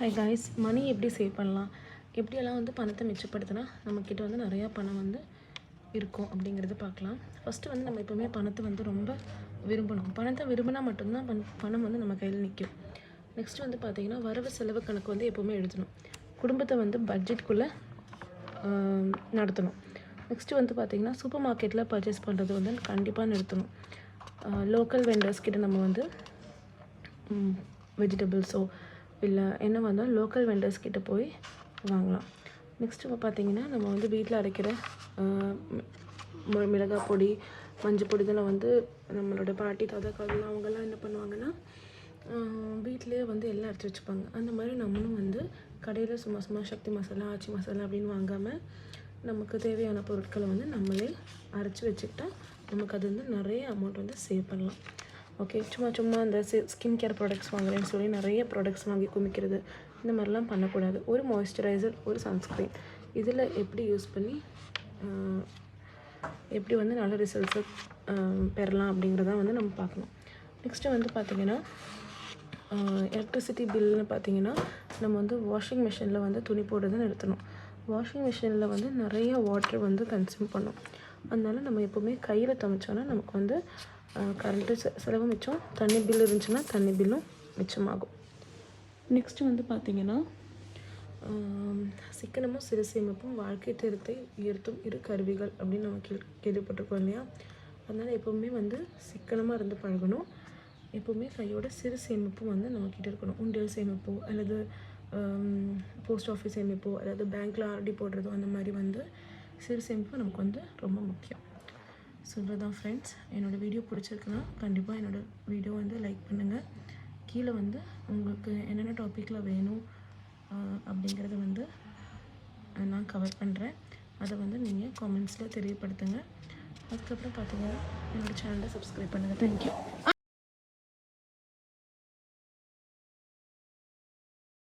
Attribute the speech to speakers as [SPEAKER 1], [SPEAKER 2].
[SPEAKER 1] High guys, மணி எப்படி save பண்ணலாம், எப்படியெல்லாம் வந்து பணத்தை மிச்சப்படுத்தினா நம்மக்கிட்ட வந்து நிறையா பணம் வந்து இருக்கும் அப்படிங்கிறத பார்க்கலாம். ஃபஸ்ட்டு வந்து நம்ம எப்போவுமே பணத்தை வந்து ரொம்ப விரும்பணும். பணத்தை விரும்பினா மட்டும்தான் பணம் வந்து நம்ம கையில் நிற்கும். நெக்ஸ்ட்டு வந்து பார்த்திங்கன்னா, வரவு செலவு கணக்கு வந்து எப்போவுமே எழுதணும். குடும்பத்தை வந்து பட்ஜெட்குள்ளே நடத்தணும். நெக்ஸ்ட்டு வந்து பார்த்திங்கன்னா, சூப்பர் மார்க்கெட்டில் பர்ச்சேஸ் பண்ணுறது வந்து கண்டிப்பாக நிறுத்தணும். லோக்கல் வெண்டர்ஸ் கிட்ட நம்ம வந்து வெஜிடபிள்ஸோ இல்லை என்ன வந்தாலும் லோக்கல் வெண்டர்ஸ் கிட்ட போய் வாங்கலாம். நெக்ஸ்ட்டு பார்த்திங்கன்னா, நம்ம வந்து வீட்டில் அரைக்கிற மிளகாய் பொடி, மஞ்சள் பொடி இதெல்லாம் வந்து நம்மளோட பாட்டி தாத்தா காலெலாம் அவங்கெல்லாம் என்ன பண்ணுவாங்கன்னா, வீட்டிலேயே வந்து எல்லாம் அரைச்சி வச்சுப்பாங்க. அந்த மாதிரி நம்மளும் வந்து கடையில் சும்மா சக்தி மசாலா, ஆச்சி மசாலா அப்படின்னு வாங்காமல் நமக்கு தேவையான பொருட்களை வந்து நம்மளே அரைச்சி வச்சுக்கிட்டா நமக்கு அது வந்து நிறைய அமௌண்ட் வந்து சேவ் பண்ணலாம். ஓகே, சும்மா அந்த ஸ்கின் கேர் ப்ராடக்ட்ஸ் வாங்குறேன்னு சொல்லி நிறைய ப்ராடக்ட்ஸ் வாங்கி குமிக்கிறது, இந்த மாதிரிலாம் பண்ணக்கூடாது. ஒரு மாய்ஸ்சரைசர், ஒரு சன்ஸ்க்ரீன், இதில் எப்படி யூஸ் பண்ணி எப்படி வந்து நல்ல ரிசல்ட்ஸை பெறலாம் அப்படிங்கிறதான் வந்து நம்ம பார்க்கணும். நெக்ஸ்ட்டு வந்து பார்த்திங்கன்னா, எலக்ட்ரிசிட்டி பில்லுன்னு பார்த்திங்கன்னா, நம்ம வந்து வாஷிங் மிஷினில் வந்து துணி போடுறதை நிறுத்தணும். வாஷிங் மிஷினில் வந்து நிறைய வாட்டர் வந்து கன்சியூம் பண்ணும். அதனால நம்ம எப்போவுமே கையில் துவைச்சோன்னா நமக்கு வந்து கரண்ட்டு செலவும் மிச்சம், தண்ணி பில் இருந்துச்சுன்னா தண்ணி பில்லும் மிச்சமாகும். நெக்ஸ்ட்டு வந்து பார்த்திங்கன்னா, சிக்கனமும் சிறு சேமிப்பும் வாழ்க்கை தரத்தை உயர்த்தும் இரு கருவிகள் அப்படின்னு நம்ம கேள்விப்பட்டிருக்கோம் இல்லையா? அதனால் எப்போவுமே வந்து சிக்கனமாக இருந்து பழகணும். எப்போவுமே கையோட சிறு சேமிப்பும் வந்து நம்மக்கிட்ட இருக்கணும். உண்டியல் சேமிப்போ அல்லது போஸ்ட் ஆஃபீஸ் சேமிப்போ அல்லது பேங்க்கில் ஆர்டி போடுறதோ அந்த மாதிரி வந்து சிறு சேமிப்பு நமக்கு வந்து ரொம்ப முக்கியம். சொல்கிறதான் ஃப்ரெண்ட்ஸ். என்னோடய வீடியோ பிடிச்சிருக்குன்னா கண்டிப்பாக என்னோடய வீடியோ வந்து லைக் பண்ணுங்கள். கீழே வந்து உங்களுக்கு என்னென்ன டாப்பிக்கில் வேணும் அப்படிங்கிறத வந்து நான் கவர் பண்ணுறேன். அதை வந்து நீங்கள் காமெண்ட்ஸில் தெரியப்படுத்துங்க. அதுக்கப்புறம் பார்த்தீங்கன்னா என்னோடய சேனலை சப்ஸ்கிரைப் பண்ணுங்கள். தேங்க்யூ.